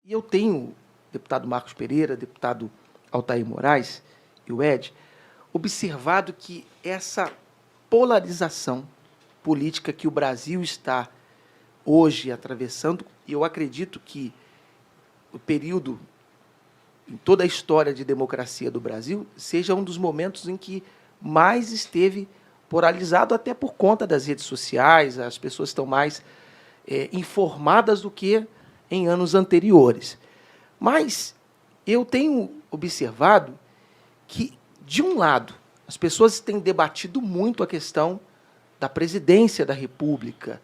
E eu tenho, deputado Marcos Pereira, deputado Altair Moraes e o Ed, observado que essa polarização política que o Brasil está hoje atravessando, e eu acredito que o período, em toda a história de democracia do Brasil, seja um dos momentos em que mais esteve polarizado, até por conta das redes sociais, as pessoas estão mais informadas do que em anos anteriores. Mas eu tenho observado que, de um lado, as pessoas têm debatido muito a questão da presidência da República,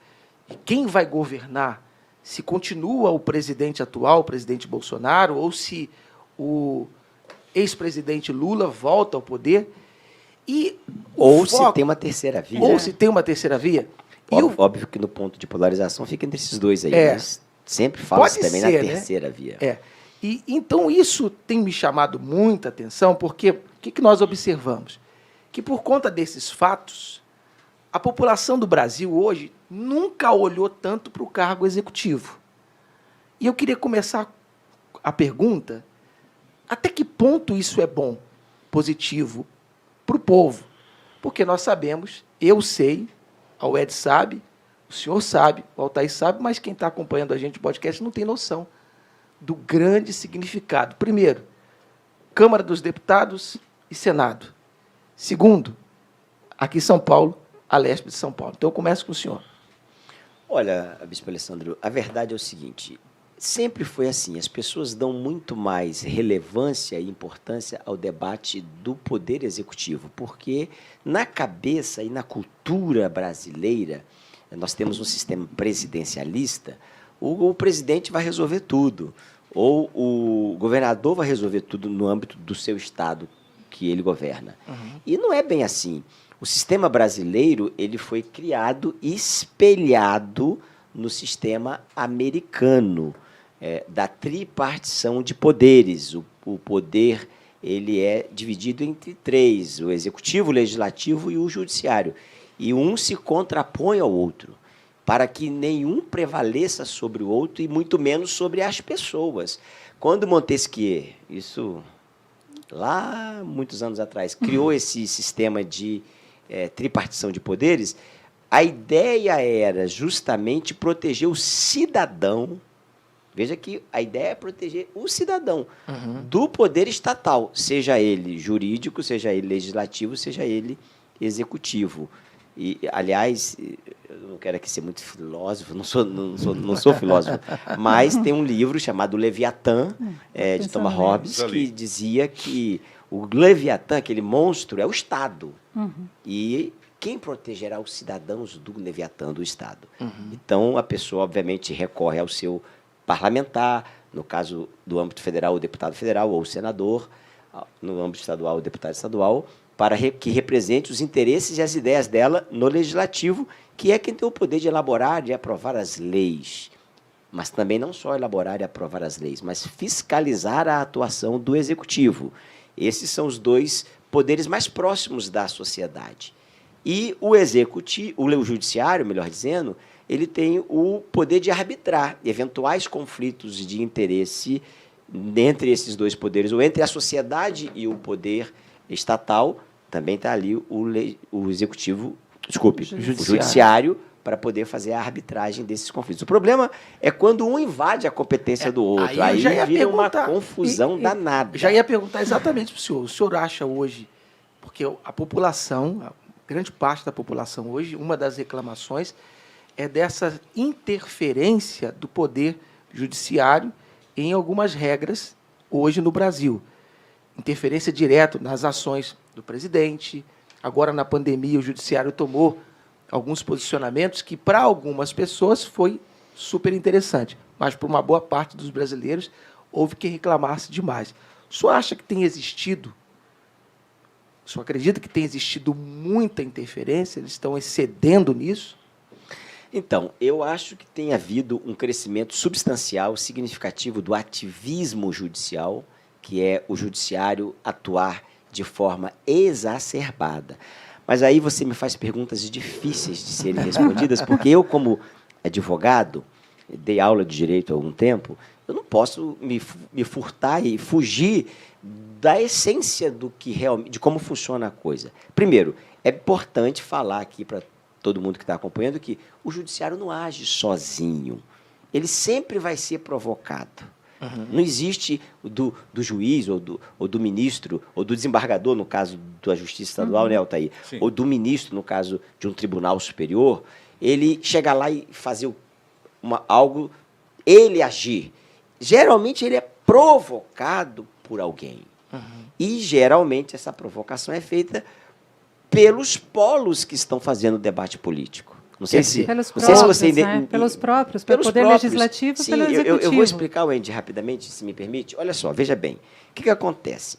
e quem vai governar, se continua o presidente atual, o presidente Bolsonaro, ou se o ex-presidente Lula volta ao poder. Ou se tem uma terceira via. Ou se tem uma terceira via. Óbvio que no ponto de polarização fica entre esses dois aí, mas sempre fala-se também na terceira via. E, então, isso tem me chamado muita atenção, porque o que nós observamos? Que, por conta desses fatos, a população do Brasil hoje nunca olhou tanto para o cargo executivo. E eu queria começar a pergunta, até que ponto isso é bom, positivo, para o povo? Porque nós sabemos, eu sei, a Ed sabe, o senhor sabe, o Altair sabe, mas quem está acompanhando a gente no podcast não tem noção do grande significado. Primeiro, Câmara dos Deputados e Senado. Segundo, aqui em São Paulo, a leste de São Paulo. Então, eu começo com o senhor. Olha, Bispo Alessandro, a verdade é o seguinte, sempre foi assim, as pessoas dão muito mais relevância e importância ao debate do poder executivo, porque na cabeça e na cultura brasileira, nós temos um sistema presidencialista, o presidente vai resolver tudo, ou o governador vai resolver tudo no âmbito do seu estado que ele governa. E não é bem assim. O sistema brasileiro ele foi criado e espelhado no sistema americano, da tripartição de poderes. O poder ele é dividido entre três, o executivo, o legislativo e o judiciário. E um se contrapõe ao outro, para que nenhum prevaleça sobre o outro e muito menos sobre as pessoas. Quando Montesquieu, isso lá muitos anos atrás, criou esse sistema de tripartição de poderes, a ideia era justamente proteger o cidadão. Veja que a ideia é proteger o cidadão do poder estatal, seja ele jurídico, seja ele legislativo, seja ele executivo. E, aliás, eu não quero aqui ser muito filósofo, não sou filósofo, mas tem um livro chamado Leviatã, de Thomas Hobbes, que dizia que o Leviatã, aquele monstro, é o Estado. E quem protegerá os cidadãos do Leviatã, do Estado? Então, a pessoa, obviamente, recorre ao seu parlamentar, no caso do âmbito federal, o deputado federal ou o senador, no âmbito estadual, o deputado estadual, para que represente os interesses e as ideias dela no legislativo, que é quem tem o poder de elaborar e aprovar as leis. Mas também não só elaborar e aprovar as leis, mas fiscalizar a atuação do executivo. Esses são os dois poderes mais próximos da sociedade. E o executivo, o judiciário, melhor dizendo, ele tem o poder de arbitrar eventuais conflitos de interesse entre esses dois poderes, ou entre a sociedade e o poder estatal. Também está ali o executivo, desculpe, o judiciário, para poder fazer a arbitragem desses conflitos. O problema é quando um invade a competência do outro. Aí vira uma confusão danada. Já ia perguntar exatamente para o senhor. O senhor acha hoje, porque a população, a grande parte da população hoje, uma das reclamações é dessa interferência do poder judiciário em algumas regras hoje no Brasil. Interferência direta nas ações do presidente. Agora, na pandemia, o judiciário tomou alguns posicionamentos que, para algumas pessoas, foi super interessante, mas, para uma boa parte dos brasileiros, houve que reclamar-se demais. O senhor acha que tem existido, o senhor acredita que tem existido muita interferência? Eles estão excedendo nisso? Então, eu acho que tem havido um crescimento substancial, significativo do ativismo judicial, que é o judiciário atuar de forma exacerbada. Mas aí você me faz perguntas difíceis de serem respondidas, porque eu, como advogado, dei aula de direito há algum tempo, eu não posso me furtar e fugir da essência do que realmente, de como funciona a coisa. Primeiro, é importante falar aqui para todo mundo que está acompanhando que o judiciário não age sozinho. Ele sempre vai ser provocado. Não existe do juiz, ou do ministro, ou do desembargador, no caso da Justiça Estadual, né, Altair? Sim. Ou do ministro, no caso de um tribunal superior, ele chegar lá e fazer algo, ele agir. Geralmente, ele é provocado por alguém. E, geralmente, essa provocação é feita pelos polos que estão fazendo o debate político. Não sei se Pelos não sei se próprios, você né? Pelos próprios, pelo pelos Poder próprios. Legislativo e Sim, pelo Executivo. eu vou explicar, Wendy, rapidamente, se me permite. Olha só, veja bem. O que acontece?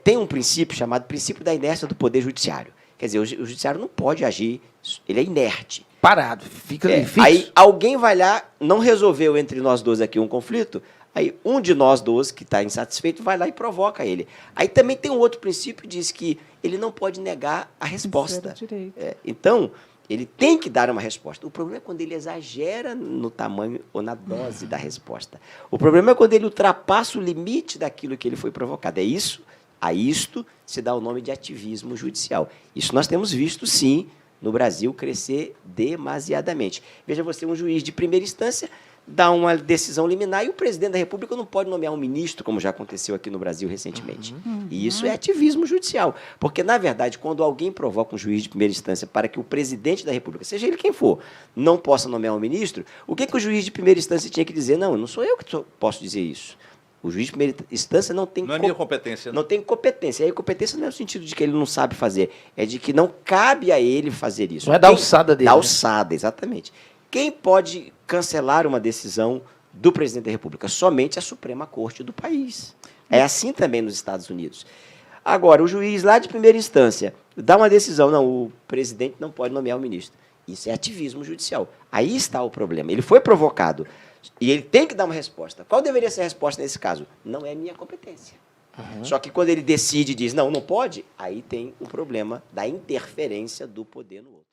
Tem um princípio chamado princípio da inércia do Poder Judiciário. Quer dizer, o Judiciário não pode agir, ele é inerte. Parado, fica ali, fixo. Aí alguém vai lá, não resolveu entre nós dois aqui um conflito, aí um de nós dois, que está insatisfeito, vai lá e provoca ele. Aí também tem um outro princípio que diz que ele não pode negar a resposta. Direito. Então, ele tem que dar uma resposta. O problema é quando ele exagera no tamanho ou na dose da resposta. O problema é quando ele ultrapassa o limite daquilo que ele foi provocado. A isto se dá o nome de ativismo judicial. Isso nós temos visto, sim, no Brasil, crescer demasiadamente. Veja você, um juiz de primeira instância dá uma decisão liminar e o presidente da República não pode nomear um ministro, como já aconteceu aqui no Brasil recentemente. E isso é ativismo judicial. Porque, na verdade, quando alguém provoca um juiz de primeira instância para que o presidente da República, seja ele quem for, não possa nomear um ministro, o que o juiz de primeira instância tinha que dizer? Não sou eu que posso dizer isso. O juiz de primeira instância não tem... Não é minha competência. Não tem competência. E aí, competência não é no sentido de que ele não sabe fazer, é de que não cabe a ele fazer isso. Não é da alçada dele. Da né? alçada, exatamente. Quem pode cancelar uma decisão do presidente da República? Somente a Suprema Corte do país. É assim também nos Estados Unidos. Agora, o juiz lá de primeira instância dá uma decisão, não, o presidente não pode nomear o ministro. Isso é ativismo judicial. Aí está o problema. Ele foi provocado e ele tem que dar uma resposta. Qual deveria ser a resposta nesse caso? Não é minha competência. Só que quando ele decide e diz, não pode, aí tem o problema da interferência do poder no outro.